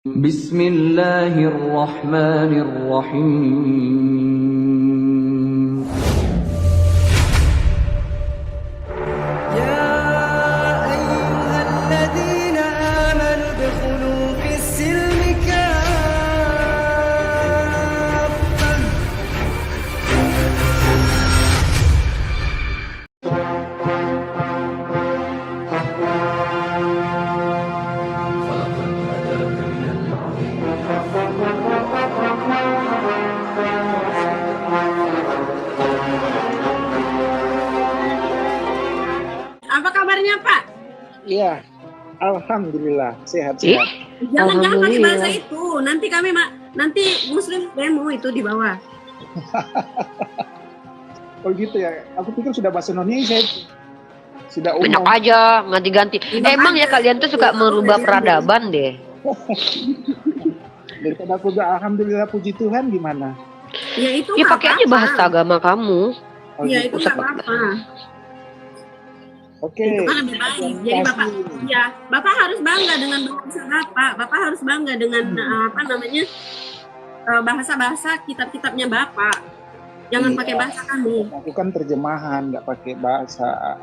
Bismillahirrahmanirrahim. يا أيها الذين آمنوا ادخلوا في السلم كافة. Apa kabarnya Pak? Iya, alhamdulillah sehat-sehat. Jangan pakai bahasa itu. Nanti kami nanti Muslim demo itu di bawah. Oh gitu ya. Aku pikir sudah bahasa Indonesia itu. Sudah umum. Enak aja ganti-ganti. Emang ya kalian tuh suka merubah peradaban deh. Daripada aku bilang alhamdulillah puji Tuhan gimana? Ya itu Ya nggak pakai aja apa-apa. bahasa agama kamu. Oh, Ya gitu. itu nggak apa-apa. Oke. Itu kan lebih baik. Jadi Bapak, ya Bapak harus bangga dengan bahasa Bapak. Bapak harus bangga dengan bahasa-bahasa kitab-kitabnya Bapak. Jangan Iya. pakai bahasa kami. Aku kan terjemahan, nggak pakai bahasa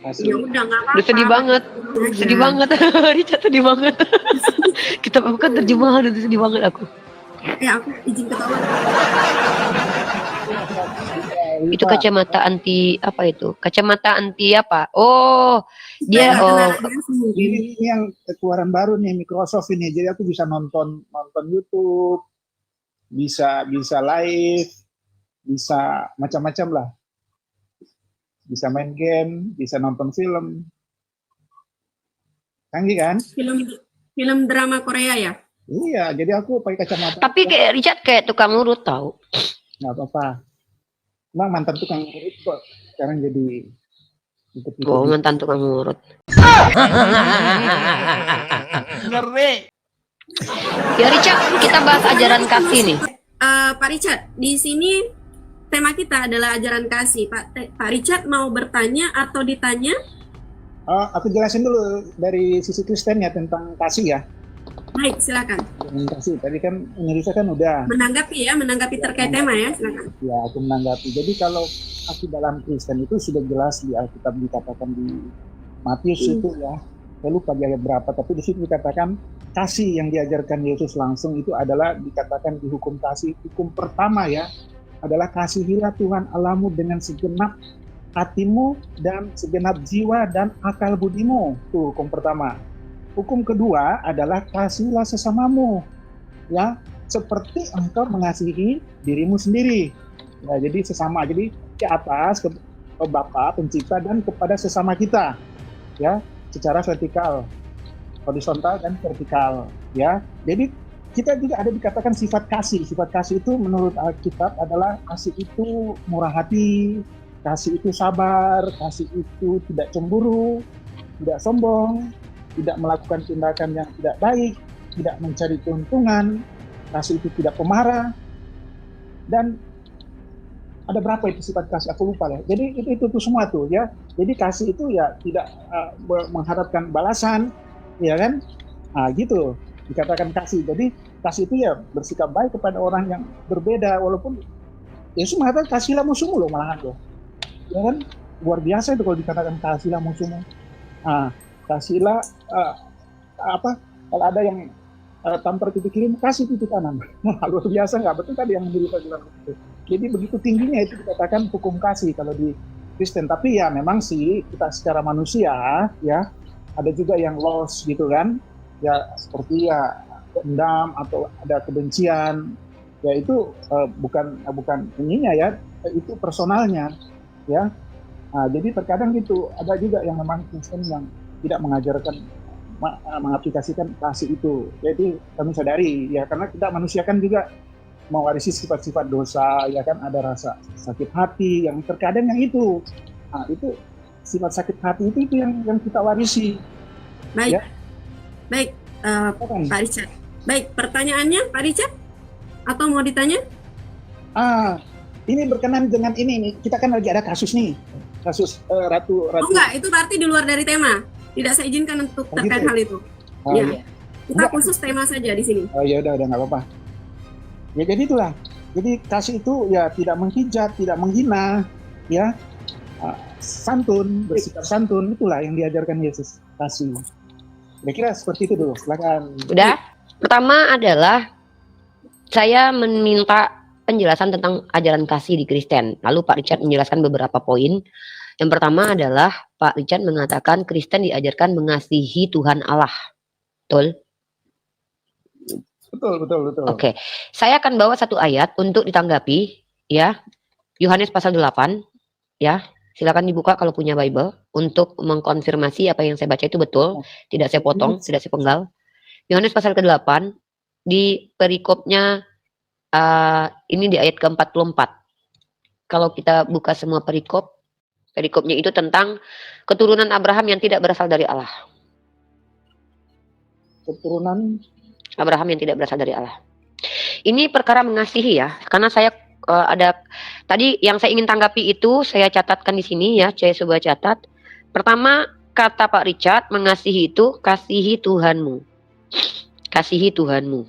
Ya asli. udah nggak apa-apa. Udah sedih banget. Sedih banget. Richard sedih banget. Kita aku kan terjemahan itu sedih banget aku. Aku izin ketawa. Itu kacamata anti apa itu? Kacamata anti apa? Oh, dia Ini yang keluaran baru nih Microsoft ini. Jadi aku bisa nonton YouTube, bisa live, bisa macam-macam lah. Bisa main game, bisa nonton film. Canggih kan? Film drama Korea ya. Iya, jadi aku pakai kacamata. Tapi kayak Richard kayak tukang urut tahu. Nggak apa-apa. Emang mantan tukang urut kok. Sekarang jadi ikut-ikut. Oh, mantan tukang urut. Ya Richard, kita bahas ajaran kasih nih. Pak Richard, di sini tema kita adalah ajaran kasih. Pak Richard mau bertanya atau ditanya? Aku jelasin dulu dari sisi Kristen ya tentang kasih ya. Baik, silakan. Tentang kasih. Tadi kan Indonesia kan udah. Menanggapi terkait tema ya, silakan. Ya, aku menanggapi. Jadi kalau kasih dalam Kristen itu sudah jelas di Alkitab dikatakan di Matius itu ya. Saya lupa di ayat berapa, tapi di situ dikatakan kasih yang diajarkan Yesus langsung itu adalah dikatakan di hukum kasih. Hukum pertama ya adalah kasihilah Tuhan Allahmu dengan segenap hatimu dan segenap jiwa dan akal budimu. Itu hukum pertama. Hukum kedua adalah kasihilah sesamamu ya seperti engkau mengasihi dirimu sendiri. Ya, jadi sesama. Jadi ke atas ke Bapa pencipta dan kepada sesama kita. Ya, secara vertikal, horizontal dan vertikal ya. Jadi kita juga ada dikatakan sifat kasih. Sifat kasih itu menurut Alkitab adalah kasih itu murah hati, kasih itu sabar, kasih itu tidak cemburu, tidak sombong, tidak melakukan tindakan yang tidak baik, tidak mencari keuntungan, kasih itu tidak pemarah, dan ada berapa itu sifat kasih? Aku lupa ya. Jadi itu semua tuh ya. Jadi kasih itu ya tidak mengharapkan balasan, ya kan? Gitu dikatakan kasih. Jadi kasih itu ya bersikap baik kepada orang yang berbeda, walaupun Yesus mengatakan kasihlah musuhmu loh malahan loh. Ya kan? Luar biasa itu kalau dikatakan kasihlah musuhmu. Kasihlah kalau ada yang tampar titik kiri, kasih titik kanan. Luar biasa nggak? Betul tadi yang menjadi pelajaran itu. Jadi begitu tingginya itu dikatakan hukum kasih kalau di Kristen. Tapi ya memang sih kita secara manusia ya ada juga yang loss gitu kan. Ya seperti ya dendam atau ada kebencian. Ya itu bukan ininya ya, itu personalnya ya. Jadi terkadang gitu ada juga yang memang Kristen yang tidak mengajarkan mengaplikasikan kasih itu. Jadi kami sadari ya karena kita manusia kan juga mewarisi sifat-sifat dosa ya kan, ada rasa sakit hati yang terkadang yang itu sifat sakit hati itu yang kita warisi. Baik, Ya. baik Pak Richard. Baik, pertanyaannya Pak Richard atau mau ditanya? Ini berkenan dengan ini nih. Kita kan lagi ada kasus nih, kasus Ratu. Oh enggak, itu berarti di luar dari tema. Tidak saya izinkan untuk terkait hal itu. Iya. Kita khusus tema saja di sini. Oh ya udah nggak apa-apa. Ya jadi itulah. Jadi kasih itu ya tidak menghujat, tidak menghina, ya santun, bersikap santun, itulah yang diajarkan Yesus. Kasih. Kira-kira seperti itu dulu. Silakan. Udah. Pertama adalah saya meminta penjelasan tentang ajaran kasih di Kristen. Lalu Pak Richard menjelaskan beberapa poin. Yang pertama adalah Pak Richard mengatakan Kristen diajarkan mengasihi Tuhan Allah. Betul? Betul. Oke. Saya akan bawa satu ayat untuk ditanggapi, ya. Yohanes pasal 8, ya. Silakan dibuka kalau punya Bible untuk mengkonfirmasi apa yang saya baca itu betul, tidak saya potong, tidak saya penggal. Yohanes pasal ke-8 di perikopnya ini di ayat ke-44. Kalau kita buka semua perikopnya itu tentang keturunan Abraham yang tidak berasal dari Allah. Keturunan Abraham yang tidak berasal dari Allah. Ini perkara mengasihi ya, karena saya ada tadi yang saya ingin tanggapi itu saya catatkan di sini ya, saya coba catat. Pertama, kata Pak Richard, mengasihi itu kasihi Tuhanmu. Kasihi Tuhanmu.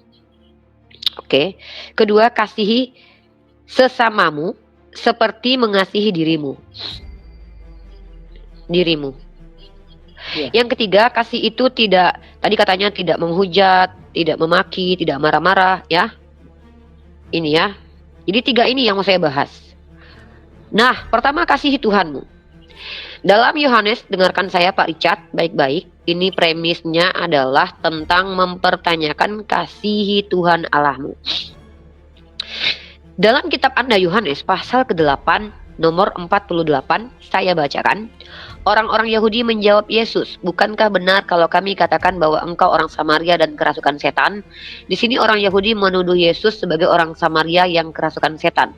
Oke. Kedua, kasihi sesamamu seperti mengasihi dirimu. Yang ketiga, kasih itu tidak, tadi katanya tidak menghujat, tidak memaki, tidak marah-marah, ya. Ini ya. Jadi 3 ini yang mau saya bahas. Nah, pertama kasihi Tuhanmu. Dalam Yohanes, dengarkan saya Pak Richard baik-baik. Ini premisnya adalah tentang mempertanyakan kasihi Tuhan Allahmu. Dalam kitab Anda Yohanes pasal ke-8 nomor 48 saya bacakan. Orang-orang Yahudi menjawab Yesus, bukankah benar kalau kami katakan bahwa engkau orang Samaria dan kerasukan setan? Di sini orang Yahudi menuduh Yesus sebagai orang Samaria yang kerasukan setan.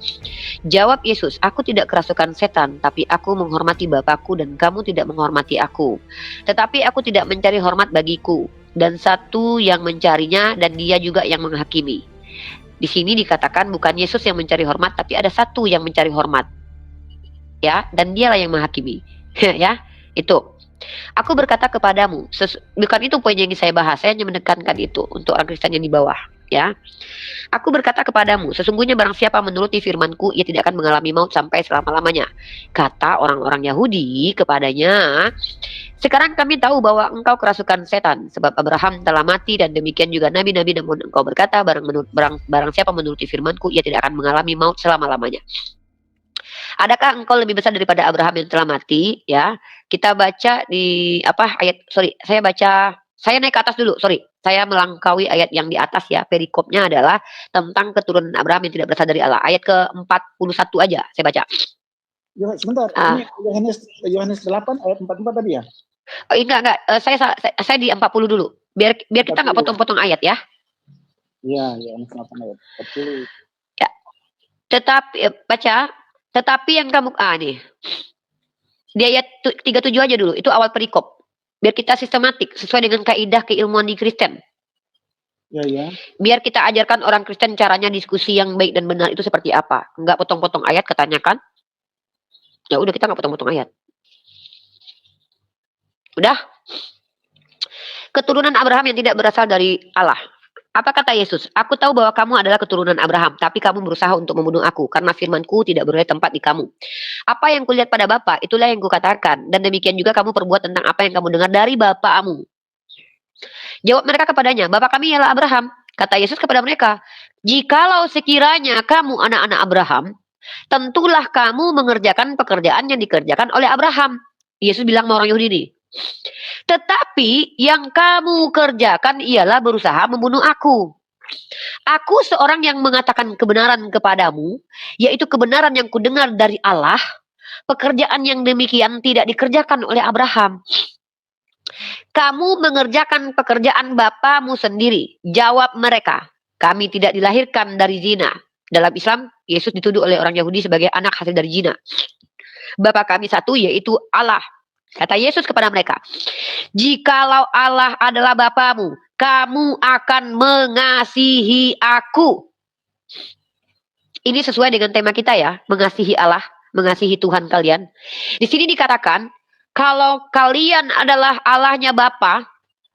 Jawab Yesus, aku tidak kerasukan setan, tapi aku menghormati Bapakku dan kamu tidak menghormati aku. Tetapi aku tidak mencari hormat bagiku, dan satu yang mencarinya dan dia juga yang menghakimi. Di sini dikatakan bukan Yesus yang mencari hormat, tapi ada satu yang mencari hormat. Ya, dan dialah yang menghakimi. Ya, itu. Aku berkata kepadamu, bukan itu poin yang saya bahas, saya hanya menekankan itu untuk orang Kristen yang di bawah, ya. Aku berkata kepadamu, sesungguhnya barang siapa menuruti firmanku, ia tidak akan mengalami maut sampai selama-lamanya. Kata orang-orang Yahudi kepadanya, sekarang kami tahu bahwa engkau kerasukan setan, sebab Abraham telah mati dan demikian juga nabi-nabi, namun engkau berkata, barang siapa menuruti firmanku, ia tidak akan mengalami maut selama-lamanya. Adakah engkau lebih besar daripada Abraham yang telah mati? Ya, kita baca di saya naik ke atas dulu. Saya melangkaui ayat yang di atas ya. Perikopnya adalah tentang keturunan Abraham yang tidak berasal dari Allah. Ayat ke-41 aja saya baca. Sebentar, ini Yohanes 8 ayat 44 tadi ya? Oh, enggak. Saya di 40 dulu. Biar kita nggak potong-potong ayat ya. Iya, Yohanes 8 ayat 40. Ya. Tetapi yang kamu nih. Di ayat 37 aja dulu, itu awal perikop. Biar kita sistematik sesuai dengan kaidah keilmuan di Kristen. Ya. Biar kita ajarkan orang Kristen caranya diskusi yang baik dan benar itu seperti apa. Enggak potong-potong ayat katanya kan? Ya udah, kita enggak potong-potong ayat. Udah. Keturunan Abraham yang tidak berasal dari Allah. Apa kata Yesus? Aku tahu bahwa kamu adalah keturunan Abraham, tapi kamu berusaha untuk membunuh aku, karena firmanku tidak beroleh tempat di kamu. Apa yang kulihat pada Bapa, itulah yang kukatakan, dan demikian juga kamu perbuat tentang apa yang kamu dengar dari Bapamu. Jawab mereka kepadanya, Bapa kami ialah Abraham. Kata Yesus kepada mereka, jikalau sekiranya kamu anak-anak Abraham, tentulah kamu mengerjakan pekerjaan yang dikerjakan oleh Abraham. Yesus bilang sama orang Yahudi ini. Tetapi yang kamu kerjakan ialah berusaha membunuh aku. Aku seorang yang mengatakan kebenaran kepadamu, yaitu kebenaran yang kudengar dari Allah. Pekerjaan yang demikian tidak dikerjakan oleh Abraham. Kamu mengerjakan pekerjaan bapamu sendiri. Jawab mereka, kami tidak dilahirkan dari zina. Dalam Islam, Yesus dituduh oleh orang Yahudi sebagai anak hasil dari zina. Bapa kami satu, yaitu Allah. Kata Yesus kepada mereka, jikalau Allah adalah Bapamu, kamu akan mengasihi aku. Ini sesuai dengan tema kita ya, mengasihi Allah, mengasihi Tuhan kalian. Di sini dikatakan, kalau kalian adalah Allahnya Bapa,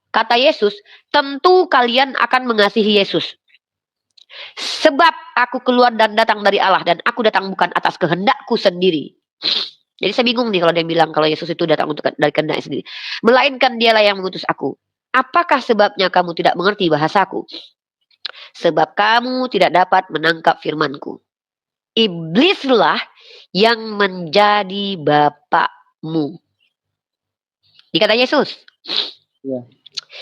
kata Yesus, tentu kalian akan mengasihi Yesus. Sebab aku keluar dan datang dari Allah, dan aku datang bukan atas kehendakku sendiri. Jadi saya bingung nih kalau dia bilang kalau Yesus itu datang untuk dari kehendaknya sendiri. Melainkan dialah yang mengutus aku. Apakah sebabnya kamu tidak mengerti bahasaku? Sebab kamu tidak dapat menangkap firmanku. Iblislah yang menjadi bapakmu. Dikata Yesus. Ya.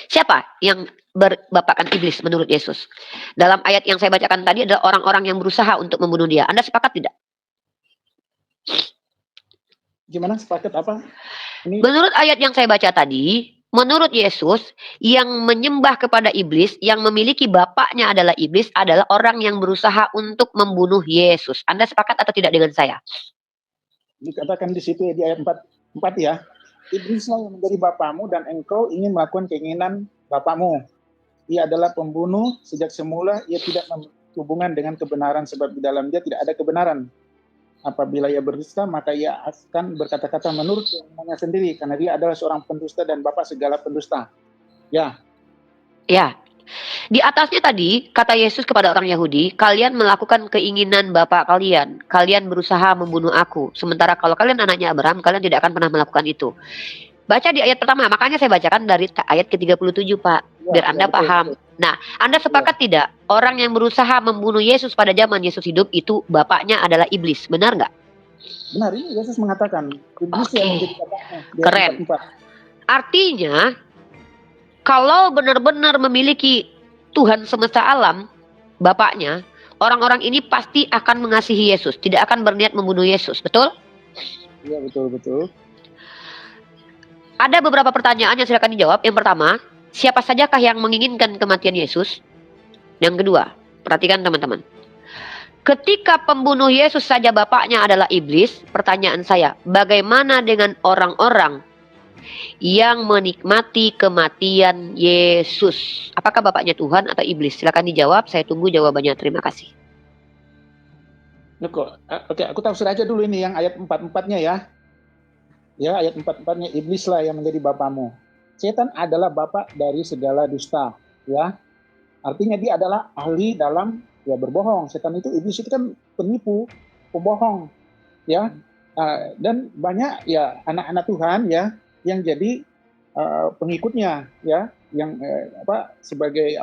Siapa yang berbapakkan iblis menurut Yesus? Dalam ayat yang saya bacakan tadi adalah orang-orang yang berusaha untuk membunuh dia. Anda sepakat tidak? Gimana, sepakat apa? Ini Menurut ayat yang saya baca tadi, menurut Yesus, yang menyembah kepada iblis, yang memiliki bapaknya adalah iblis, adalah orang yang berusaha untuk membunuh Yesus. Anda sepakat atau tidak dengan saya? dikatakan di situ ya, di ayat 4 ya. Iblislah yang menjadi bapamu dan engkau ingin melakukan keinginan bapamu. Ia adalah pembunuh sejak semula, ia tidak hubungan dengan kebenaran sebab di dalam dia tidak ada kebenaran. Apabila ia berdusta, maka ia akan berkata-kata menurut keinginannya sendiri, karena dia adalah seorang pendusta dan bapak segala pendusta. Ya. Ya. Di atasnya tadi, kata Yesus kepada orang Yahudi, kalian melakukan keinginan bapak kalian. Kalian berusaha membunuh aku. Sementara kalau kalian anaknya Abraham, kalian tidak akan pernah melakukan itu. Baca di ayat pertama, makanya saya bacakan dari ayat ke-37, Pak. Biar Anda paham. Nah, Anda sepakat tidak? Orang yang berusaha membunuh Yesus pada zaman Yesus hidup itu bapaknya adalah iblis. Benar nggak? Benar, ini Yesus mengatakan. Iblis yang menjadi bapaknya. Keren. Artinya, kalau benar-benar memiliki Tuhan semesta alam, bapaknya, orang-orang ini pasti akan mengasihi Yesus. Tidak akan berniat membunuh Yesus. Betul? Iya, betul. Ada beberapa pertanyaan yang silakan dijawab. Yang pertama, siapa sajakah yang menginginkan kematian Yesus? Yang kedua, perhatikan teman-teman. Ketika pembunuh Yesus saja bapaknya adalah iblis, pertanyaan saya, bagaimana dengan orang-orang yang menikmati kematian Yesus? Apakah bapaknya Tuhan atau iblis? Silakan dijawab, saya tunggu jawabannya. Terima kasih. Oke, aku tafsir aja dulu ini yang ayat 4-4-nya ya. Ya, ayat 4-4-nya, iblislah yang menjadi bapamu. Setan adalah bapak dari segala dusta, ya. Artinya dia adalah ahli dalam ya berbohong. Setan itu, iblis itu kan penipu, pembohong, ya. Dan banyak ya anak-anak Tuhan ya yang jadi pengikutnya, ya, yang sebagai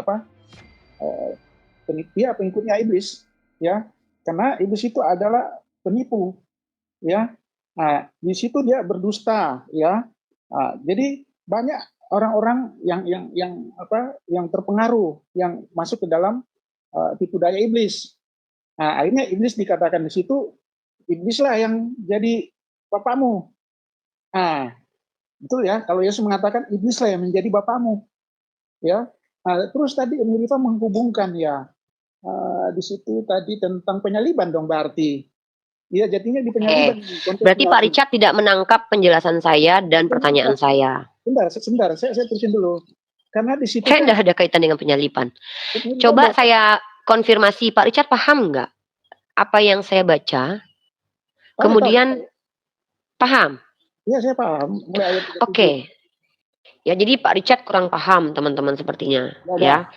pengikutnya iblis, ya. Karena iblis itu adalah penipu, ya. Nah, di situ dia berdusta, ya. Jadi banyak orang-orang yang terpengaruh, yang masuk ke dalam tipu daya iblis. Nah, akhirnya iblis dikatakan di situ, iblislah yang jadi bapakmu. Nah, betul ya, kalau Yesus mengatakan iblislah yang menjadi bapakmu, ya. Nah, terus tadi Mirifa menghubungkan ya di situ tadi tentang penyaliban dong berarti. Iya, jadinya di penyaliban. Berarti Pak Richard tidak menangkap penjelasan saya dan pertanyaan saya. Sebentar, saya terusin dulu. Karena di situ saya tidak ada kaitan dengan penyaliban. Coba saya konfirmasi, Pak Richard paham nggak apa yang saya baca? Kemudian paham? Iya, saya paham. Oke. Ya, jadi Pak Richard kurang paham, teman-teman, sepertinya. Ya.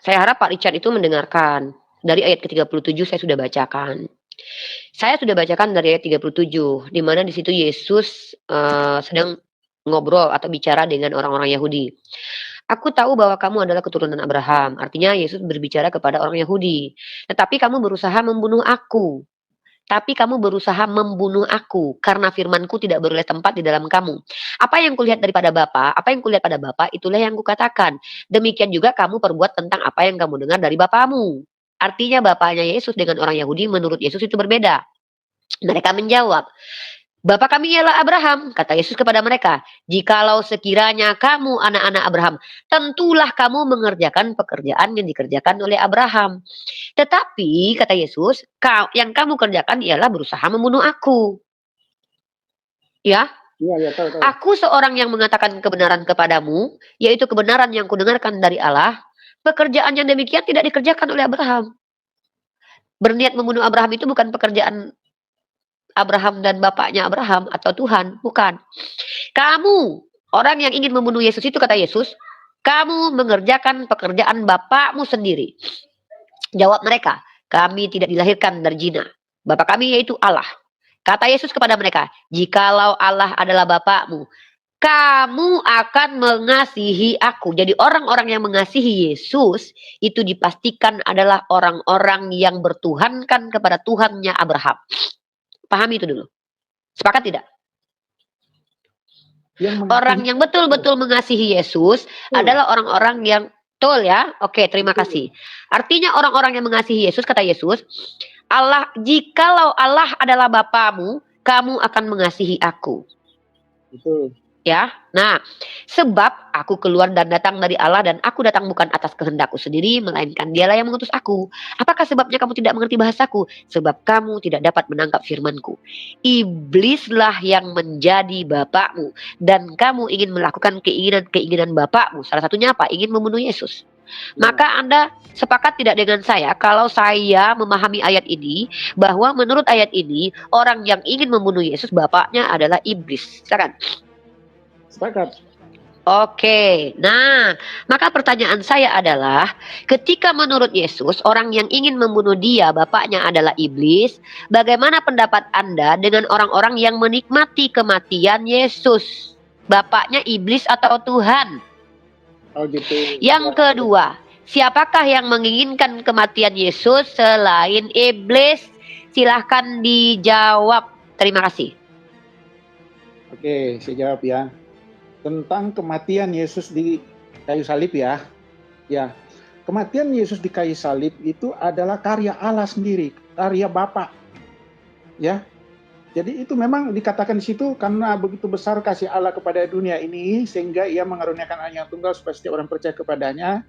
Saya harap Pak Richard itu mendengarkan. Dari ayat ke-37 saya sudah bacakan. Saya sudah bacakan dari ayat 37, di mana di situ Yesus sedang ngobrol atau bicara dengan orang-orang Yahudi. Aku tahu bahwa kamu adalah keturunan Abraham. Artinya Yesus berbicara kepada orang Yahudi. Tetapi kamu berusaha membunuh aku. Karena firmanku tidak beroleh tempat di dalam kamu. Apa yang kulihat daripada Bapa, apa yang kulihat pada Bapa, itulah yang kukatakan. Demikian juga kamu perbuat tentang apa yang kamu dengar dari bapamu. Artinya bapaknya Yesus dengan orang Yahudi menurut Yesus itu berbeda. Mereka menjawab, Bapa kami ialah Abraham, kata Yesus kepada mereka. Jikalau sekiranya kamu anak-anak Abraham, tentulah kamu mengerjakan pekerjaan yang dikerjakan oleh Abraham. Tetapi, kata Yesus, yang kamu kerjakan ialah berusaha membunuh aku. Ya? tahu. Aku seorang yang mengatakan kebenaran kepadamu, yaitu kebenaran yang kudengarkan dari Allah. Pekerjaan yang demikian tidak dikerjakan oleh Abraham. Berniat membunuh Abraham itu bukan pekerjaan Abraham dan bapaknya Abraham atau Tuhan, bukan. Kamu, orang yang ingin membunuh Yesus itu, kata Yesus, Kamu mengerjakan pekerjaan bapakmu sendiri. Jawab mereka, kami tidak dilahirkan dari zina. Bapak kami yaitu Allah. Kata Yesus kepada mereka, jikalau Allah adalah bapakmu, kamu akan mengasihi aku. Jadi orang-orang yang mengasihi Yesus itu dipastikan adalah orang-orang yang bertuhankan kepada Tuhannya Abraham. Pahami itu dulu. Sepakat tidak? Orang yang betul-betul mengasihi Yesus adalah orang-orang yang betul ya. Oke, terima kasih. Artinya orang-orang yang mengasihi Yesus, kata Yesus, Allah, jikalau Allah adalah Bapamu, kamu akan mengasihi aku. Betul. Ya, nah, sebab aku keluar dan datang dari Allah dan aku datang bukan atas kehendakku sendiri, melainkan Dialah yang mengutus aku. Apakah sebabnya kamu tidak mengerti bahasaku? Sebab kamu tidak dapat menangkap firmanku. Iblislah yang menjadi bapakmu dan kamu ingin melakukan keinginan-keinginan bapakmu. Salah satunya apa? Ingin membunuh Yesus. Maka Anda sepakat tidak dengan saya kalau saya memahami ayat ini bahwa menurut ayat ini orang yang ingin membunuh Yesus bapaknya adalah iblis. Silakan. Sepakat. Oke, nah, maka pertanyaan saya adalah, ketika menurut Yesus, orang yang ingin membunuh dia, bapaknya adalah iblis, bagaimana pendapat Anda dengan orang-orang yang menikmati kematian Yesus? Bapaknya iblis atau Tuhan? Oh gitu. Yang kedua, siapakah yang menginginkan kematian Yesus selain iblis? Silahkan dijawab. Terima kasih. Oke, saya jawab ya. Tentang kematian Yesus di kayu salib ya. Ya, kematian Yesus di kayu salib itu adalah karya Allah sendiri, karya Bapa. Ya. Jadi itu memang dikatakan di situ karena begitu besar kasih Allah kepada dunia ini sehingga Ia mengaruniakan Anaknya yang tunggal supaya setiap orang percaya kepadanya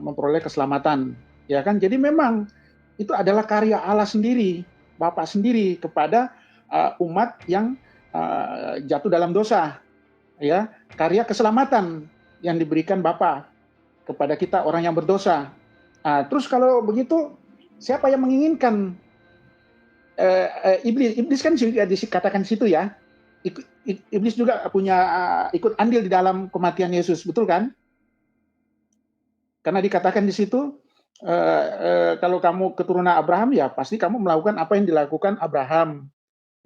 memperoleh keselamatan. Ya kan? Jadi memang itu adalah karya Allah sendiri, Bapa sendiri kepada umat yang jatuh dalam dosa. Ya, karya keselamatan yang diberikan Bapa kepada kita orang yang berdosa. Terus kalau begitu, siapa yang menginginkan iblis? Iblis kan juga dikatakan di situ ya. Iblis juga punya ikut andil di dalam kematian Yesus, betul kan? Karena dikatakan di situ, kalau kamu keturunan Abraham ya pasti kamu melakukan apa yang dilakukan Abraham,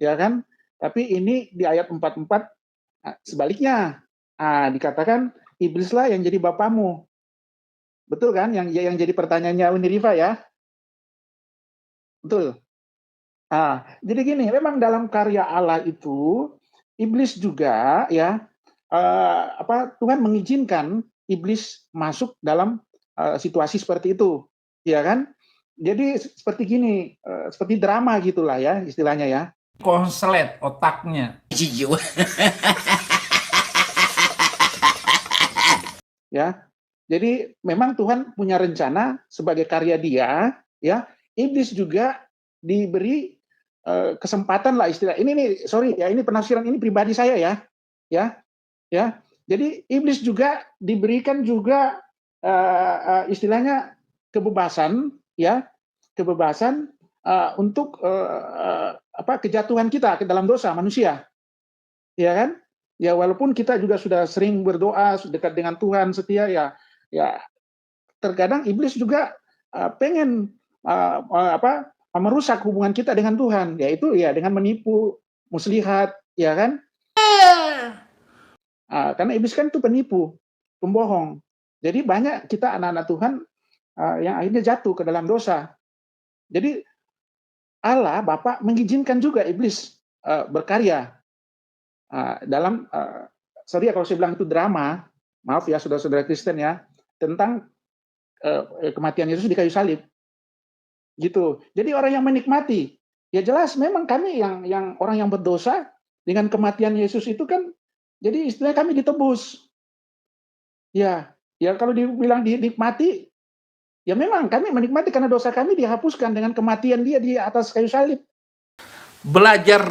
ya kan? Tapi ini di ayat 44 sebaliknya, dikatakan iblislah yang jadi bapamu. Betul kan? Yang jadi pertanyaannya Uniriva ya? Betul. Jadi gini, memang dalam karya Allah itu, iblis juga ya, Tuhan mengizinkan iblis masuk dalam situasi seperti itu, ya kan? Jadi seperti gini, seperti drama gitulah ya istilahnya ya. Konslet otaknya. Ya, jadi memang Tuhan punya rencana sebagai karya Dia, ya. Iblis juga diberi kesempatan lah istilah. Ini nih, sorry ya, ini penafsiran ini pribadi saya ya, ya. Jadi iblis juga diberikan juga istilahnya kebebasan, ya, kebebasan untuk kejatuhan kita ke dalam dosa manusia, ya kan? Ya walaupun kita juga sudah sering berdoa dekat dengan Tuhan setia ya terkadang iblis juga pengen merusak hubungan kita dengan Tuhan, yaitu ya dengan menipu, muslihat, ya kan? Karena iblis kan itu penipu, pembohong. Jadi banyak kita anak-anak Tuhan yang akhirnya jatuh ke dalam dosa. Jadi Allah Bapa mengizinkan juga iblis berkarya dalam sorry ya kalau saya bilang itu drama, maaf ya saudara-saudara Kristen ya, tentang kematian Yesus di kayu salib. Gitu. Jadi orang yang menikmati, ya jelas memang kami yang orang yang berdosa dengan kematian Yesus itu kan jadi istilahnya kami ditebus. Ya kalau dibilang dinikmati, ya memang kami menikmati karena dosa kami dihapuskan dengan kematian Dia di atas kayu salib. Belajar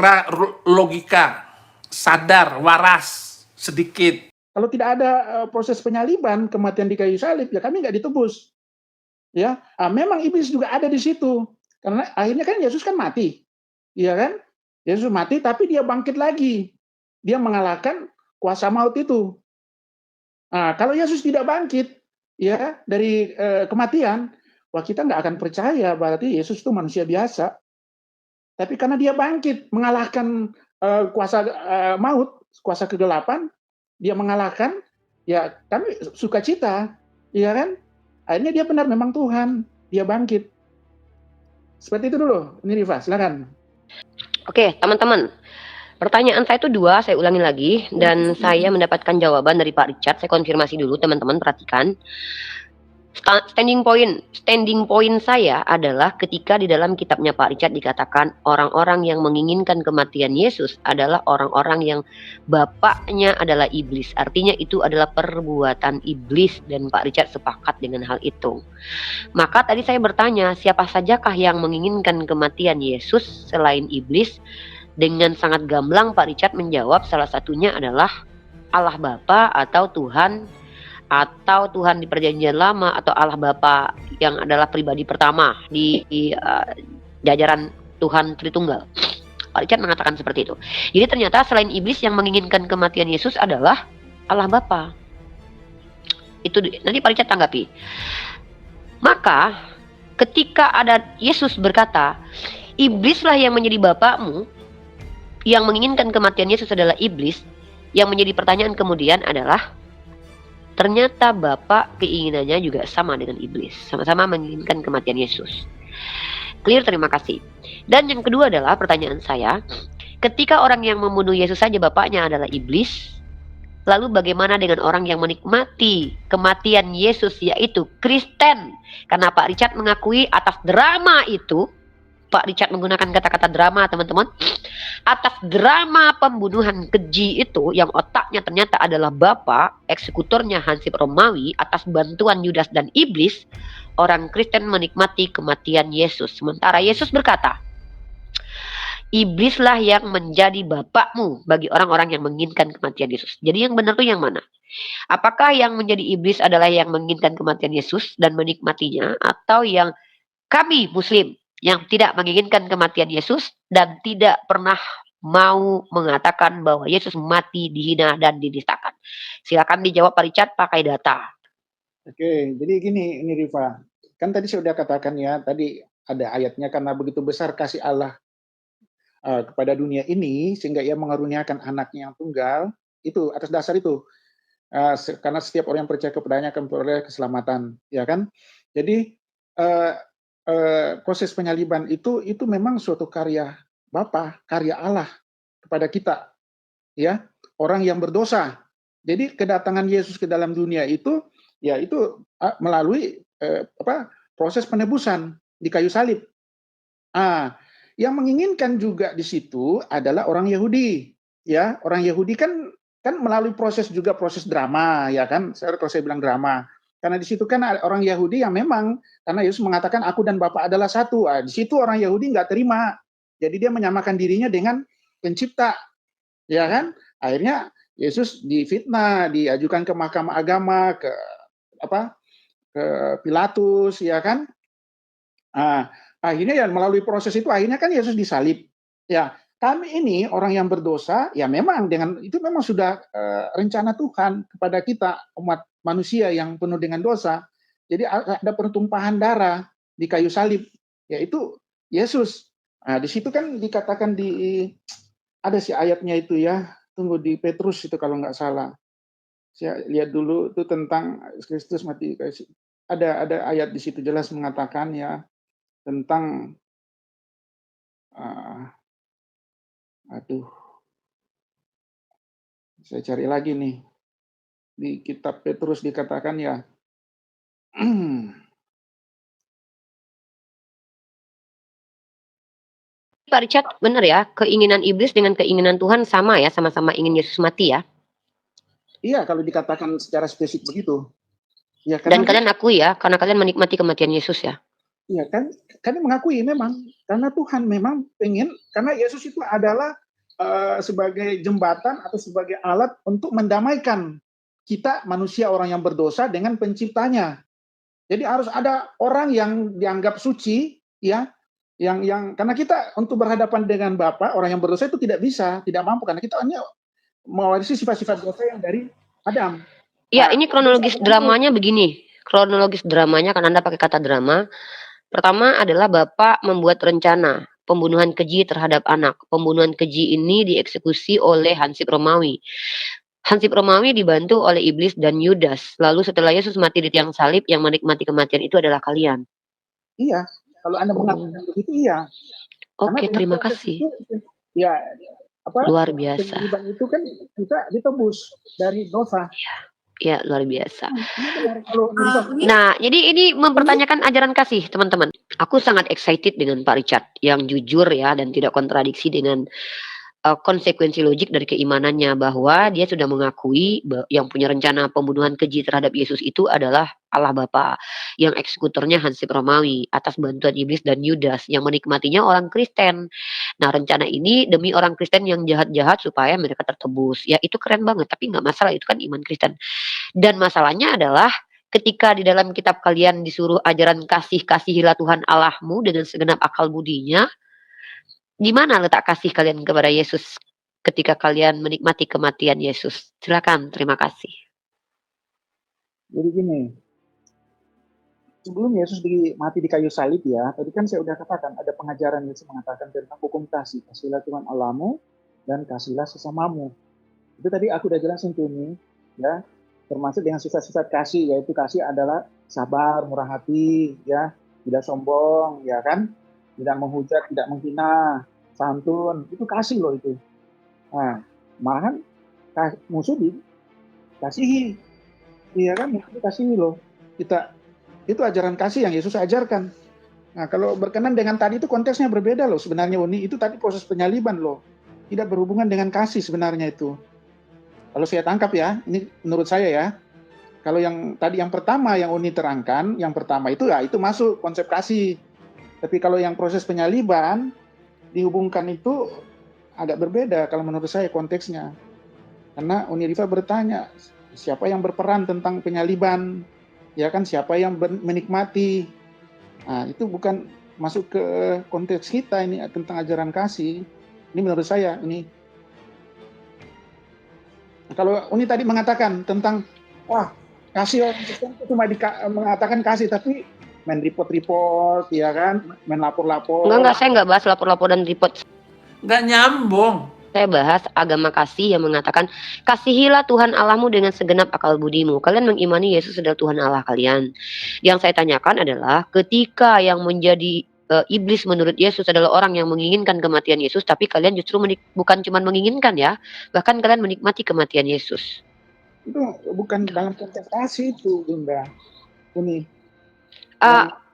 logika, sadar, waras, sedikit. Kalau tidak ada proses penyaliban, kematian di kayu salib, ya kami nggak ditebus. Ya, memang iblis juga ada di situ. Karena akhirnya kan Yesus kan mati. Iya kan? Yesus mati tapi Dia bangkit lagi. Dia mengalahkan kuasa maut itu. Nah, kalau Yesus tidak bangkit ya dari kematian, wah kita nggak akan percaya berarti Yesus itu manusia biasa. Tapi karena dia bangkit mengalahkan kuasa maut, kuasa kegelapan, dia mengalahkan, ya kami sukacita, ya kan? Akhirnya dia benar memang Tuhan, dia bangkit. Seperti itu dulu. Ini Riva, silakan. Oke, teman-teman. Pertanyaan saya itu 2, saya ulangi lagi. Dan saya mendapatkan jawaban dari Pak Richard. Saya konfirmasi dulu, teman-teman perhatikan. Standing point saya adalah ketika di dalam kitabnya Pak Richard dikatakan orang-orang yang menginginkan kematian Yesus adalah orang-orang yang bapaknya adalah iblis. Artinya itu adalah perbuatan iblis dan Pak Richard sepakat dengan hal itu. Maka tadi saya bertanya, siapa sajakah yang menginginkan kematian Yesus selain iblis? Dengan sangat gamblang Pak Richard menjawab salah satunya adalah Allah Bapa atau Tuhan di perjanjian lama atau Allah Bapa yang adalah pribadi pertama di jajaran Tuhan Tritunggal. Pak Richard mengatakan seperti itu. Jadi ternyata selain iblis yang menginginkan kematian Yesus adalah Allah Bapa. Itu nanti Pak Richard tanggapi. Maka ketika ada Yesus berkata, iblislah yang menjadi bapakmu, yang menginginkan kematian Yesus adalah iblis, yang menjadi pertanyaan kemudian adalah ternyata Bapak keinginannya juga sama dengan iblis. Sama-sama menginginkan kematian Yesus. Clear, terima kasih. Dan yang kedua adalah pertanyaan saya. Ketika orang yang membunuh Yesus saja Bapaknya adalah iblis. Lalu bagaimana dengan orang yang menikmati kematian Yesus yaitu Kristen? Karena Pak Richard mengakui atas drama itu. Pak Richard menggunakan kata-kata drama, teman-teman. Atas drama pembunuhan keji itu yang otaknya ternyata adalah Bapak, eksekutornya Hansip Romawi, atas bantuan Yudas dan iblis, orang Kristen menikmati kematian Yesus. Sementara Yesus berkata, iblislah yang menjadi bapakmu bagi orang-orang yang menginginkan kematian Yesus. Jadi yang benar itu yang mana? Apakah yang menjadi iblis adalah yang menginginkan kematian Yesus dan menikmatinya, atau yang kami Muslim yang tidak menginginkan kematian Yesus dan tidak pernah mau mengatakan bahwa Yesus mati, dihina, dan dinistakan? Silakan dijawab Pak Richard pakai data. Oke, jadi gini, ini Riva. Kan tadi saya sudah katakan ya, tadi ada ayatnya, karena begitu besar kasih Allah kepada dunia ini, sehingga ia mengaruniakan anaknya yang tunggal, itu atas dasar itu. Karena setiap orang yang percaya kepadanya akan memperoleh keselamatan, ya kan? Jadi proses penyaliban itu memang suatu karya Bapa, karya Allah kepada kita, ya, orang yang berdosa. Jadi kedatangan Yesus ke dalam dunia itu, ya itu melalui proses penebusan di kayu salib. Yang menginginkan juga di situ adalah orang Yahudi, ya, orang Yahudi kan melalui proses drama, ya kan? Kalau saya bilang drama. Karena di situ kan ada orang Yahudi yang memang, karena Yesus mengatakan aku dan Bapa adalah satu. Di situ orang Yahudi nggak terima. Jadi dia menyamakan dirinya dengan pencipta. Ya kan? Akhirnya Yesus difitnah, diajukan ke mahkamah agama, ke Pilatus, ya kan? Akhirnya ya melalui proses itu akhirnya kan Yesus disalib. Ya, kami ini orang yang berdosa, ya memang dengan itu memang sudah rencana Tuhan kepada kita umat manusia yang penuh dengan dosa. Jadi ada pertumpahan darah di kayu salib, yaitu Yesus. Di situ kan dikatakan ada si ayatnya itu ya, tunggu di Petrus itu kalau nggak salah. Saya lihat dulu itu tentang Kristus mati. Ada ayat di situ jelas mengatakan ya tentang saya cari lagi nih. Di kitab Petrus dikatakan ya, Pak Richard, benar ya, keinginan iblis dengan keinginan Tuhan sama ya, sama-sama ingin Yesus mati ya. Iya, kalau dikatakan secara spesifik begitu. Ya, dan kalian akui ya, karena kalian menikmati kematian Yesus ya. Iya kan, kalian mengakui memang, karena Tuhan memang pengen, karena Yesus itu adalah sebagai jembatan atau sebagai alat untuk mendamaikan kita manusia orang yang berdosa dengan penciptanya. Jadi harus ada orang yang dianggap suci, ya, yang karena kita untuk berhadapan dengan Bapa, orang yang berdosa itu tidak bisa, tidak mampu, karena kita hanya mewarisi sifat-sifat dosa yang dari Adam. Ya, Nah, ini bisa kronologis dibantu. dramanya begini. Kronologis dramanya kan Anda pakai kata drama. Pertama adalah bapak membuat rencana pembunuhan keji terhadap anak. Pembunuhan keji ini dieksekusi oleh Hansip Romawi. Hansip Romawi dibantu oleh iblis dan Yudas. Lalu setelah Yesus mati di tiang salib, yang menikmati kematian itu adalah kalian. Iya, kalau Anda Oh, mengatakan begitu, iya. Karena oke, dengan terima proses kasih. itu, ya apa Luar biasa. penyaliban itu kan kita ditebus dari dosa. Ya, luar biasa. Ini benar kalau menurut Uni, Nah, jadi ini mempertanyakan ajaran kasih, teman-teman. Aku sangat excited dengan Pak Richard yang jujur ya dan tidak kontradiksi dengan konsekuensi logik dari keimanannya bahwa dia sudah mengakui yang punya rencana pembunuhan keji terhadap Yesus itu adalah Allah Bapa, yang eksekutornya Hansip Romawi atas bantuan iblis dan Yudas, yang menikmatinya orang Kristen. Nah, rencana ini demi orang Kristen yang jahat-jahat supaya mereka tertebus. Ya, itu keren banget, tapi nggak masalah, itu kan iman Kristen. Dan masalahnya adalah ketika di dalam kitab kalian disuruh ajaran kasih, kasihilah Tuhan Allahmu dengan segenap akal budinya, di mana letak kasih kalian kepada Yesus ketika kalian menikmati kematian Yesus? Silakan, terima kasih. Jadi gini, sebelum Yesus mati di kayu salib ya, tadi kan saya udah katakan ada pengajaran Yesus mengatakan tentang hukum kasih, kasihlah Tuhan Allahmu dan kasihlah sesamamu. Itu tadi aku udah jelasin tuh ini, ya, termasuk dengan sifat-sifat kasih, yaitu kasih adalah sabar, murah hati, ya, tidak sombong, ya kan, tidak menghujat, tidak menghina, santun, itu kasih loh itu. Nah, malahan musuh dikasihi, iya kan, musuh dikasihi loh. Itu ajaran kasih yang Yesus ajarkan. Nah, kalau berkenan dengan tadi itu konteksnya berbeda loh sebenarnya Uni. Itu tadi proses penyaliban loh. Tidak berhubungan dengan kasih sebenarnya itu. Kalau saya tangkap ya, ini menurut saya ya. Kalau yang tadi yang pertama yang Uni terangkan, yang pertama itu ya itu masuk konsep kasih. Tapi kalau yang proses penyaliban dihubungkan itu agak berbeda kalau menurut saya konteksnya. Karena Uni Rifa bertanya, siapa yang berperan tentang penyaliban? Ya kan, siapa yang menikmati? Nah, itu bukan masuk ke konteks kita ini tentang ajaran kasih. Ini menurut saya ini. Nah, kalau Uni tadi mengatakan tentang wah, kasih cuma mengatakan kasih tapi main report ya kan, main lapor-lapor. Enggak, saya nggak bahas lapor-lapor dan report. Nggak nyambung. Saya bahas agama kasih yang mengatakan, kasihilah Tuhan Allahmu dengan segenap akal budimu. Kalian mengimani Yesus adalah Tuhan Allah kalian. Yang saya tanyakan adalah, ketika yang menjadi iblis menurut Yesus adalah orang yang menginginkan kematian Yesus, tapi kalian justru bukan cuma menginginkan ya, bahkan kalian menikmati kematian Yesus. Itu bukan dalam konteks kasih itu, Bunda. Uni.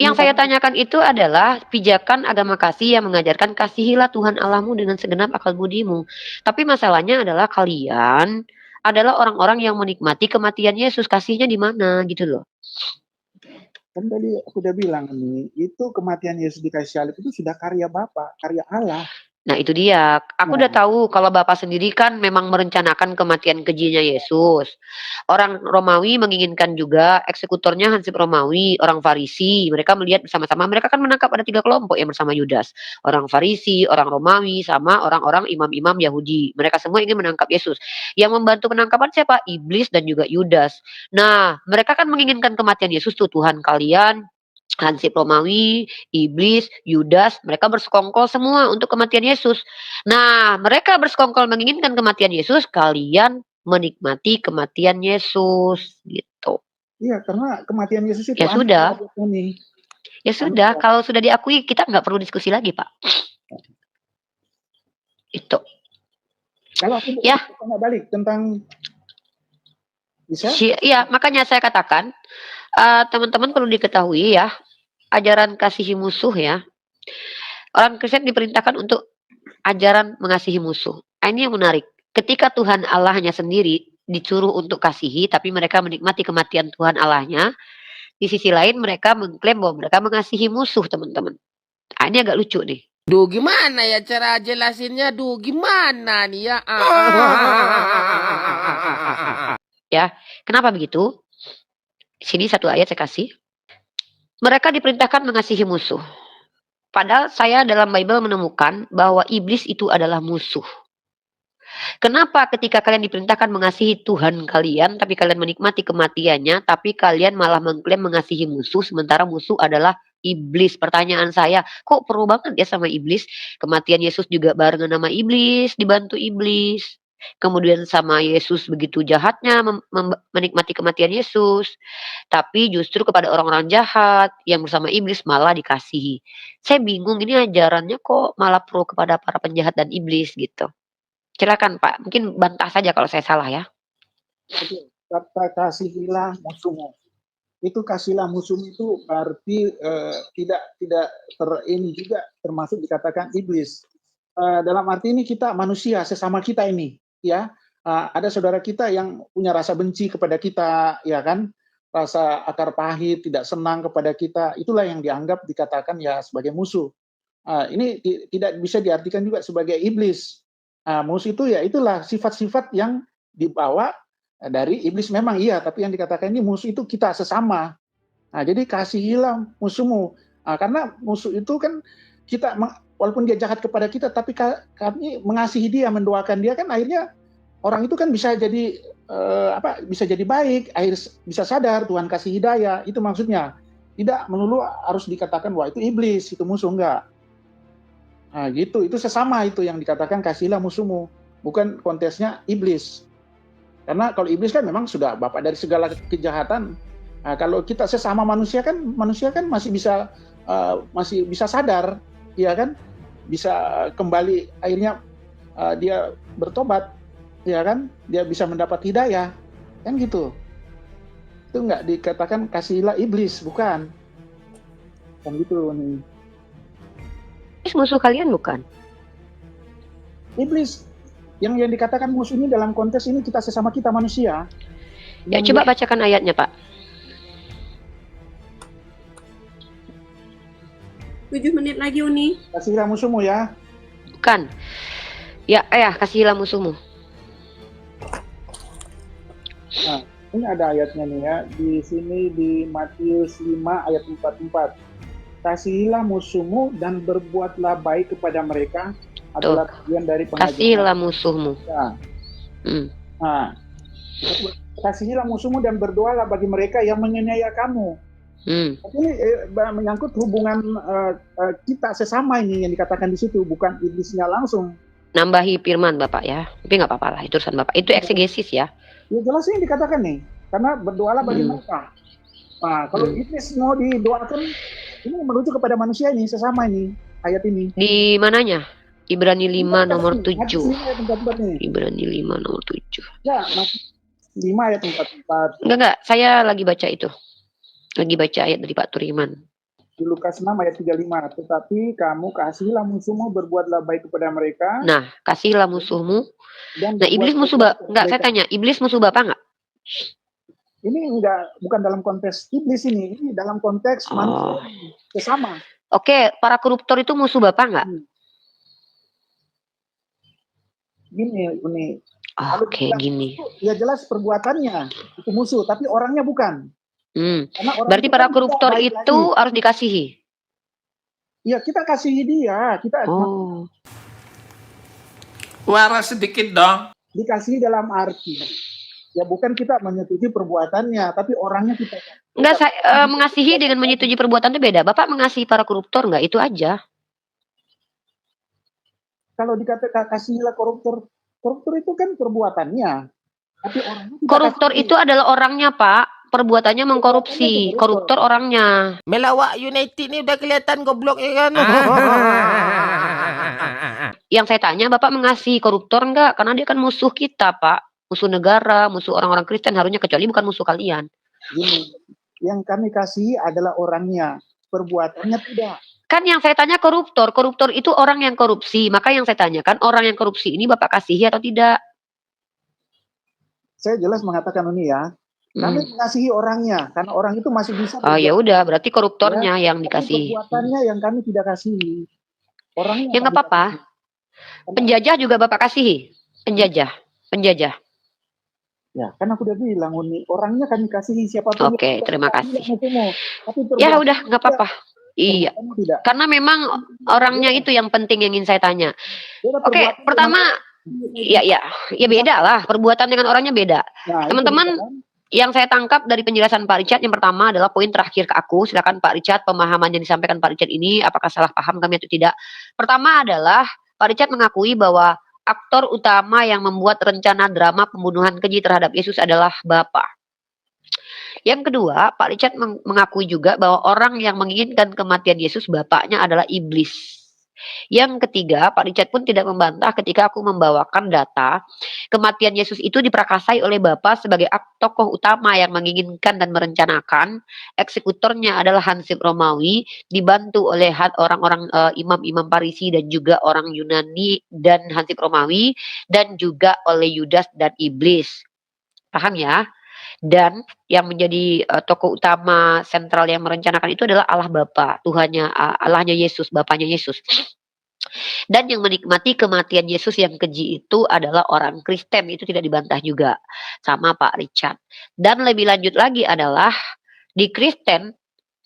Yang saya tanyakan itu adalah pijakan agama kasih yang mengajarkan kasihilah Tuhan Allahmu dengan segenap akal budimu. Tapi masalahnya adalah kalian adalah orang-orang yang menikmati kematian Yesus. Kasihnya di mana gitu loh. Kan tadi aku udah bilang nih, itu kematian Yesus di kayu salib itu sudah karya Bapa, karya Allah. Nah itu dia, aku udah tahu kalau Bapak sendiri kan memang merencanakan kematian kejinya Yesus. Orang Romawi menginginkan juga, eksekutornya Hansip Romawi, orang Farisi, mereka melihat bersama-sama, mereka kan menangkap ada 3 kelompok yang bersama Yudas. Orang Farisi, orang Romawi, sama orang-orang imam-imam Yahudi. Mereka semua ingin menangkap Yesus. Yang membantu penangkapan siapa? Iblis dan juga Yudas. Nah, mereka kan menginginkan kematian Yesus tuh, Tuhan kalian, Hansip Romawi, Iblis, Yudas, mereka bersekongkol semua untuk kematian Yesus. Nah, mereka bersekongkol menginginkan kematian Yesus, kalian menikmati kematian Yesus, gitu. Iya, karena kematian Yesus itu Ya sudah. Ini. Ya sudah, kalau sudah diakui kita nggak perlu diskusi lagi, Pak. Itu. Kalau aku ya nggak balik tentang bisa? Iya, makanya saya katakan teman-teman perlu diketahui ya, ajaran kasihi musuh ya. Orang Kristen diperintahkan untuk ajaran mengasihi musuh. Ini yang menarik. Ketika Tuhan Allahnya sendiri disuruh untuk kasihi, tapi mereka menikmati kematian Tuhan Allahnya, di sisi lain mereka mengklaim bahwa mereka mengasihi musuh, teman-teman. Ini agak lucu nih. Duh, gimana ya cara jelasinnya? Duh, gimana nih ya? Ya, kenapa begitu? Sini satu ayat saya kasih. Mereka diperintahkan mengasihi musuh. Padahal saya dalam Bible menemukan bahwa iblis itu adalah musuh. Kenapa ketika kalian diperintahkan mengasihi Tuhan kalian, tapi kalian menikmati kematiannya, tapi kalian malah mengklaim mengasihi musuh, sementara musuh adalah iblis? Pertanyaan saya, kok perlu banget ya sama iblis? Kematian Yesus juga barengan sama iblis, dibantu iblis. Kemudian sama Yesus begitu jahatnya menikmati kematian Yesus, tapi justru kepada orang-orang jahat yang bersama iblis malah dikasihi. Saya bingung, ini ajarannya kok malah pro kepada para penjahat dan iblis gitu. Silakan Pak, mungkin bantah saja kalau saya salah ya. Oke, kata kasihilah musuhmu. Itu kasihlah musuhmu itu berarti tidak ini juga termasuk dikatakan iblis. Dalam arti ini kita manusia sesama kita ini, ya. Ada saudara kita yang punya rasa benci kepada kita, ya kan? Rasa akar pahit, tidak senang kepada kita, itulah yang dianggap dikatakan ya sebagai musuh. Ini tidak bisa diartikan juga sebagai iblis. Musuh itu ya itulah sifat-sifat yang dibawa dari iblis memang iya, tapi yang dikatakan ini musuh itu kita sesama. Jadi kasihilah musuhmu. Karena musuh itu kan kita walaupun dia jahat kepada kita, tapi kami mengasihi dia, mendoakan dia, kan akhirnya orang itu kan bisa jadi bisa jadi baik, bisa sadar Tuhan kasih hidayah. Itu maksudnya. Tidak melulu harus dikatakan wah itu iblis, itu musuh, enggak. Gitu, itu sesama itu yang dikatakan kasihilah musuhmu, bukan konteksnya iblis. Karena kalau iblis kan memang sudah bapak dari segala kejahatan. Kalau kita sesama manusia kan masih bisa sadar, ya kan, bisa kembali akhirnya dia bertobat, ya kan, dia bisa mendapat hidayah, kan gitu. Itu nggak dikatakan kasihilah iblis, bukan. Kan gitu nih. Iblis musuh kalian bukan? Iblis yang dikatakan musuh ini dalam konteks ini kita sesama kita manusia. Ya coba bacakan ayatnya Pak. 7 menit lagi Uni. Kasihilah musuhmu ya. Bukan. Ya, kasihilah musuhmu. Nah, ini ada ayatnya nih ya. Di sini di Matius 5 ayat 44. Kasihilah musuhmu dan berbuatlah baik kepada mereka adalah bagian dari pengajaran. Kasihilah musuhmu. Ya. Kasihilah musuhmu dan berdoalah bagi mereka yang menganiaya kamu. Ini menyangkut hubungan kita sesama ini yang dikatakan di situ, bukan iblisnya langsung. Nambahi firman Bapak ya, tapi nggak apa-apa lah, itu urusan Bapak. Itu eksegesis ya. Ya jelas ini dikatakan nih, karena berdoalah bagi mereka. Kalau iblis mau didoakan, ini menuju kepada manusia ini, sesama ini, ayat ini. Di mananya? Ibrani 5 nomor 7. Ibrani 5 nomor 7. Ya, 5 ayat 44. Enggak, saya lagi baca itu. Lagi baca ayat dari Pak Turiman. Di Lukas 6 ayat 35. Tetapi kamu kasihilah musuhmu, berbuatlah baik kepada mereka. Nah, kasihilah musuhmu. Nah, iblis musuh enggak, saya tanya, iblis musuh Bapak enggak? Ini bukan dalam konteks iblis ini dalam konteks manusia sesama. Oke, para koruptor itu musuh Bapak enggak? Gini. Gini. Ya jelas perbuatannya itu musuh, tapi orangnya bukan. Berarti para koruptor itu harus dikasihi. Ya kita kasihi dia, kita. Waras sedikit dong. Dikasihi dalam arti. Ya bukan kita menyetujui perbuatannya, tapi orangnya kita. Enggak, saya mengasihi dengan menyetujui perbuatan itu beda. Bapak mengasihi para koruptor enggak? Itu aja. Kalau dikatakan kasihilah koruptor itu kan perbuatannya. Tapi orangnya koruptor itu adalah orangnya, Pak. Perbuatannya mengkorupsi. Koruptor orangnya. Melawak United nih udah kelihatan goblok ya kan. Yang saya tanya, Bapak mengasihi koruptor enggak? Karena dia kan musuh kita, Pak. Musuh negara, musuh orang-orang Kristen harusnya, kecuali bukan musuh kalian. Gini, yang kami kasihi adalah orangnya, perbuatannya tidak. Kan yang saya tanya koruptor itu orang yang korupsi. Maka yang saya tanyakan, orang yang korupsi ini Bapak kasihi atau tidak? Saya jelas mengatakan ini ya. Kami mengasihi orangnya, karena orang itu masih bisa. Ya udah, berarti koruptornya yang dikasihi. Perbuatannya yang kami tidak kasihi. Orangnya. Ya nggak apa-apa. Penjajah juga Bapak kasihi. Penjajah. Ya, kan aku udah bilang, orangnya kami kasihi siapapun. Oke, terima kasih. Ya udah, nggak apa-apa. Iya, karena memang orangnya itu yang penting yang ingin saya tanya. Oke, pertama Ya beda lah. Perbuatan dengan orangnya beda. Nah, itu Teman-teman, kan. yang saya tangkap dari penjelasan Pak Richard yang pertama adalah poin terakhir ke aku. Silakan Pak Richard, pemahaman yang disampaikan Pak Richard ini apakah salah paham kami atau tidak. Pertama adalah Pak Richard mengakui bahwa aktor utama yang membuat rencana drama pembunuhan keji terhadap Yesus adalah Bapa. Yang kedua, Pak Richard mengakui juga bahwa orang yang menginginkan kematian Yesus bapaknya adalah iblis. Yang ketiga, Pak Richard pun tidak membantah ketika aku membawakan data kematian Yesus itu diperakasai oleh Bapa sebagai tokoh utama yang menginginkan dan merencanakan. Eksekutornya adalah Hansip Romawi, dibantu oleh orang-orang imam-imam Parisi dan juga orang Yunani dan Hansip Romawi, dan juga oleh Yudas dan iblis. Paham ya? Dan yang menjadi tokoh utama sentral yang merencanakan itu adalah Allah Bapa, Tuhannya, Allahnya Yesus, Bapaknya Yesus. Dan yang menikmati kematian Yesus yang keji itu adalah orang Kristen, itu tidak dibantah juga sama Pak Richard. Dan lebih lanjut lagi adalah di Kristen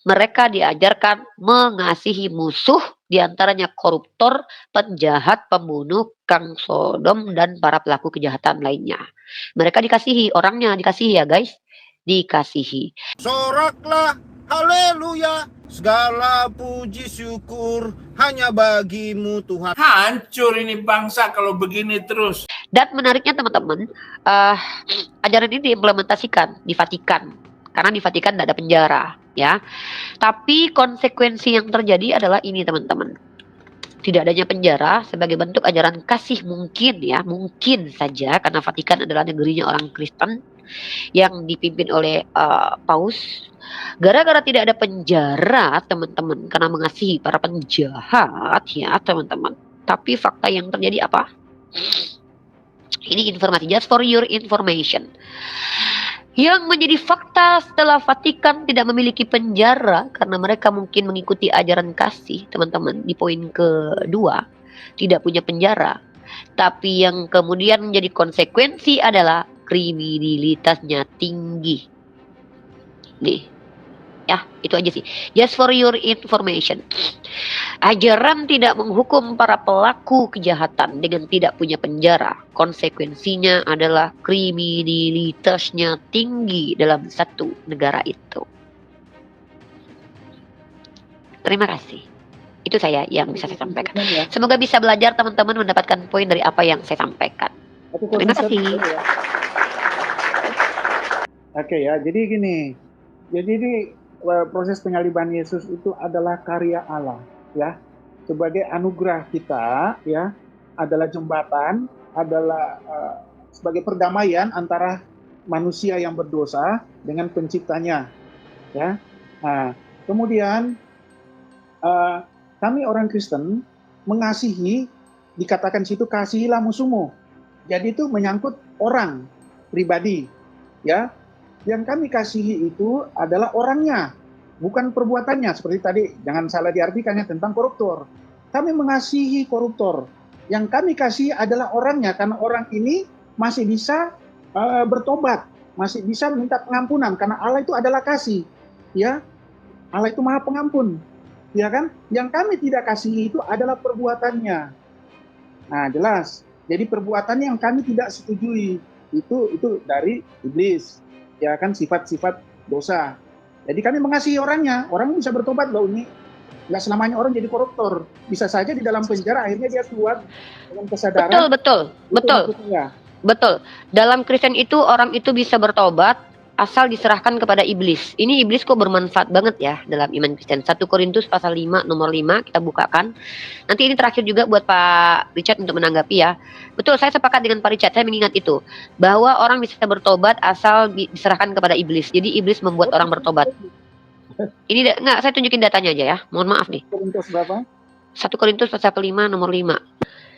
mereka diajarkan mengasihi musuh, diantaranya koruptor, penjahat, pembunuh, kang Sodom, dan para pelaku kejahatan lainnya. Mereka dikasihi, orangnya dikasihi ya guys, dikasihi. Soraklah, haleluya, segala puji syukur hanya bagimu Tuhan. Hancur ini bangsa kalau begini terus. Dan menariknya teman-teman, ajaran ini diimplementasikan di Vatikan. Karena di Vatikan tidak ada penjara, ya. Tapi konsekuensi yang terjadi adalah ini teman-teman. Tidak adanya penjara sebagai bentuk ajaran kasih mungkin ya, mungkin saja karena Vatikan adalah negerinya orang Kristen yang dipimpin oleh Paus. Gara-gara tidak ada penjara teman-teman karena mengasihi para penjahat ya teman-teman. Tapi fakta yang terjadi apa? Ini informasi, just for your information. Yang menjadi fakta setelah Vatikan tidak memiliki penjara karena mereka mungkin mengikuti ajaran kasih, teman-teman. Di poin kedua, tidak punya penjara. Tapi yang kemudian menjadi konsekuensi adalah kriminalitasnya tinggi. Nih, ya itu aja sih. Just for your information. Ajaran tidak menghukum para pelaku kejahatan dengan tidak punya penjara. Konsekuensinya adalah kriminalitasnya tinggi dalam satu negara itu. Terima kasih. Itu saya yang bisa saya sampaikan. Semoga bisa belajar teman-teman mendapatkan poin dari apa yang saya sampaikan. Terima kasih. Oke ya, jadi gini. Jadi ini proses penyaliban Yesus itu adalah karya Allah. Ya, sebagai anugerah kita ya, adalah jembatan, adalah sebagai perdamaian antara manusia yang berdosa dengan penciptanya ya. Nah, kemudian kami orang Kristen mengasihi, dikatakan situ kasihilah musuhmu. Jadi itu menyangkut orang pribadi ya. Yang kami kasihi itu adalah orangnya, bukan perbuatannya. Seperti tadi, jangan salah diartikannya tentang koruptor. Kami mengasihi koruptor. Yang kami kasih adalah orangnya, karena orang ini masih bisa bertobat, masih bisa minta pengampunan, karena Allah itu adalah kasih. Ya, Allah itu Maha Pengampun. Ya kan? Yang kami tidak kasihi itu adalah perbuatannya. Nah, jelas. Jadi perbuatannya yang kami tidak setujui itu dari iblis. Ya kan, sifat-sifat dosa. Jadi kami mengasihi orangnya, orang bisa bertobat loh ini. Nggak selamanya orang jadi koruptor. Bisa saja di dalam penjara akhirnya dia keluar dengan kesadaran. Betul. Dalam Kristen itu orang itu bisa bertobat asal diserahkan kepada iblis. Ini iblis kok bermanfaat banget ya dalam iman Kristen. 1 Korintus pasal 5 nomor 5 kita bukakan. Nanti ini terakhir juga buat Pak Richard untuk menanggapi ya. Betul, saya sepakat dengan Pak Richard. Saya mengingat itu bahwa orang bisa bertobat asal diserahkan kepada iblis. Jadi iblis membuat orang bertobat. Ini enggak, saya tunjukin datanya aja ya. Mohon maaf nih. Korintus berapa? 1 Korintus pasal 5 nomor 5.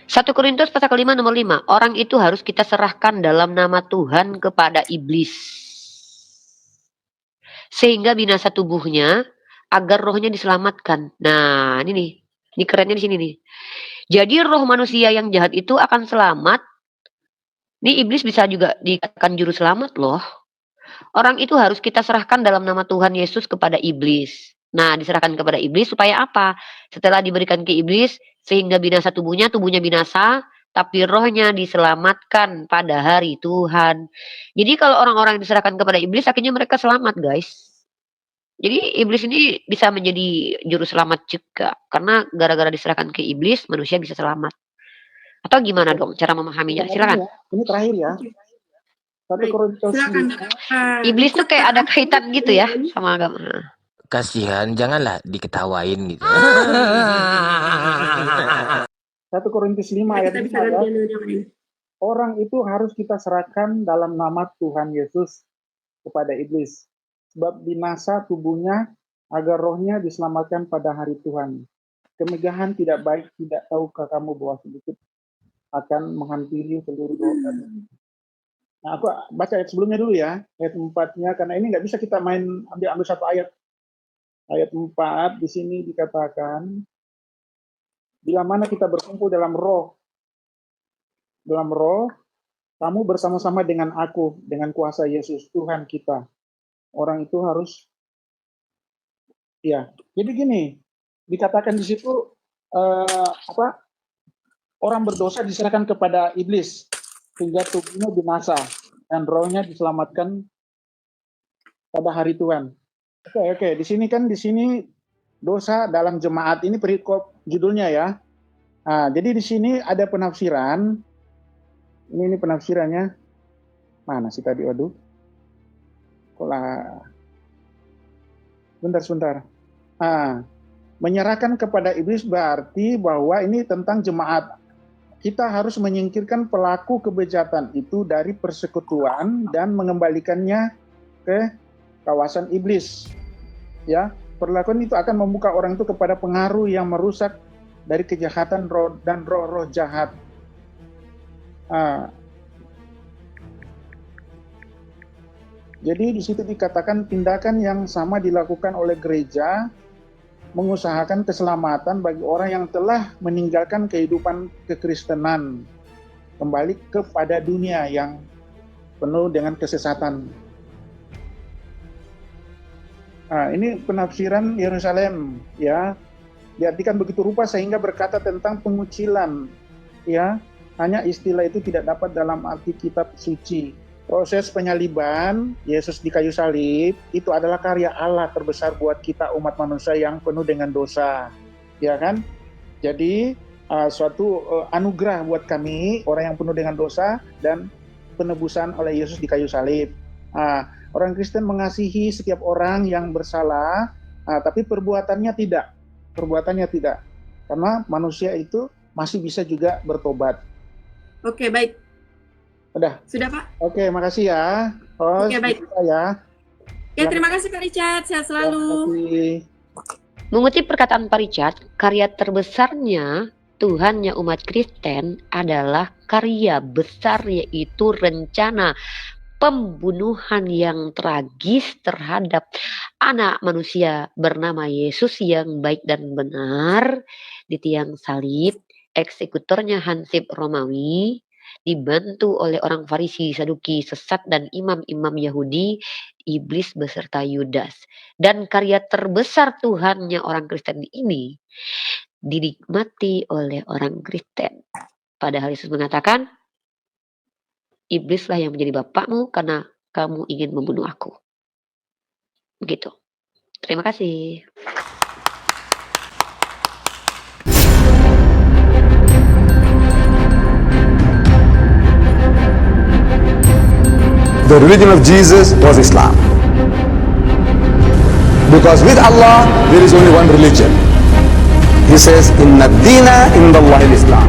1 Korintus pasal 5 nomor 5. Orang itu harus kita serahkan dalam nama Tuhan kepada iblis. Sehingga binasa tubuhnya agar rohnya diselamatkan. Nah, ini nih. Ini kerennya di sini nih. Jadi roh manusia yang jahat itu akan selamat. Ini iblis bisa juga dikatakan juru selamat loh. Orang itu harus kita serahkan dalam nama Tuhan Yesus kepada iblis. Nah, diserahkan kepada iblis supaya apa? Setelah diberikan ke iblis, sehingga binasa tubuhnya binasa, tapi rohnya diselamatkan pada hari Tuhan. Jadi kalau orang-orang yang diserahkan kepada iblis, akhirnya mereka selamat, guys. Jadi iblis ini bisa menjadi juru selamat juga. Karena gara-gara diserahkan ke iblis, manusia bisa selamat. Atau gimana dong cara memahaminya? Silakan. Ini terakhir ya. 1 Korintus Silakan. 5. Iblis tuh kayak ada kaitan gitu ya sama agama. Kasihan, janganlah diketawain gitu. 1 Korintus 5 ayat Kita bisa 5 ya. gantian dengan yang lain. Orang itu harus kita serahkan dalam nama Tuhan Yesus kepada iblis. Sebab binasa tubuhnya agar rohnya diselamatkan pada hari Tuhan. Kemegahan tidak baik, tidak tahukah kamu bahwa sedikit akan menghampiri seluruh dosa. Nah, aku baca ayat sebelumnya dulu ya, ayat 4-nya, karena ini nggak bisa kita ambil satu ayat. Ayat 4 di sini dikatakan, bila mana kita berkumpul dalam roh, kamu bersama-sama dengan aku, dengan kuasa Yesus, Tuhan kita. Orang itu harus, ya. Jadi gini, dikatakan di situ, orang berdosa diserahkan kepada iblis, sehingga tubuhnya binasa, dan rohnya diselamatkan pada hari Tuhan. Oke, di sini dosa dalam jemaat ini perikop judulnya ya. Nah, jadi di sini ada penafsiran. Ini penafsirannya. Mana sih tadi? Waduh. Sebentar. Menyerahkan kepada iblis berarti bahwa ini tentang jemaat. Kita harus menyingkirkan pelaku kebejatan itu dari persekutuan dan mengembalikannya ke kawasan iblis. Ya, perlakuan itu akan membuka orang itu kepada pengaruh yang merusak dari kejahatan roh dan roh-roh jahat. Jadi di situ dikatakan tindakan yang sama dilakukan oleh gereja mengusahakan keselamatan bagi orang yang telah meninggalkan kehidupan kekristenan, kembali kepada dunia yang penuh dengan kesesatan. Nah, ini penafsiran Yerusalem, ya, diartikan begitu rupa sehingga berkata tentang pengucilan, ya, hanya istilah itu tidak dapat dalam arti kitab suci. Proses penyaliban Yesus di kayu salib itu adalah karya Allah terbesar buat kita umat manusia yang penuh dengan dosa, ya kan? Jadi suatu anugerah buat kami orang yang penuh dengan dosa dan penebusan oleh Yesus di kayu salib. Orang Kristen mengasihi setiap orang yang bersalah, tapi perbuatannya tidak, karena manusia itu masih bisa juga bertobat. Oke, baik. Udah. Sudah, Pak? Oke, makasih ya. Oke, baik. Ya. Ya, terima kasih Pak Richard. Sehat selalu. Mengutip perkataan Pak Richard, karya terbesarnya Tuhannya umat Kristen adalah karya besar, yaitu rencana pembunuhan yang tragis terhadap anak manusia bernama Yesus yang baik dan benar di tiang salib. Eksekutornya Hansip Romawi dibantu oleh orang Farisi, Saduki, sesat, dan imam-imam Yahudi, iblis beserta Yudas. Dan karya terbesar Tuhannya orang Kristen ini dinikmati oleh orang Kristen. Padahal Yesus mengatakan, iblislah yang menjadi bapakmu karena kamu ingin membunuh aku. Begitu. Terima kasih. The religion of Jesus was Islam. Because with Allah, there is only one religion. He says, Inna dina indallahi al-Islam.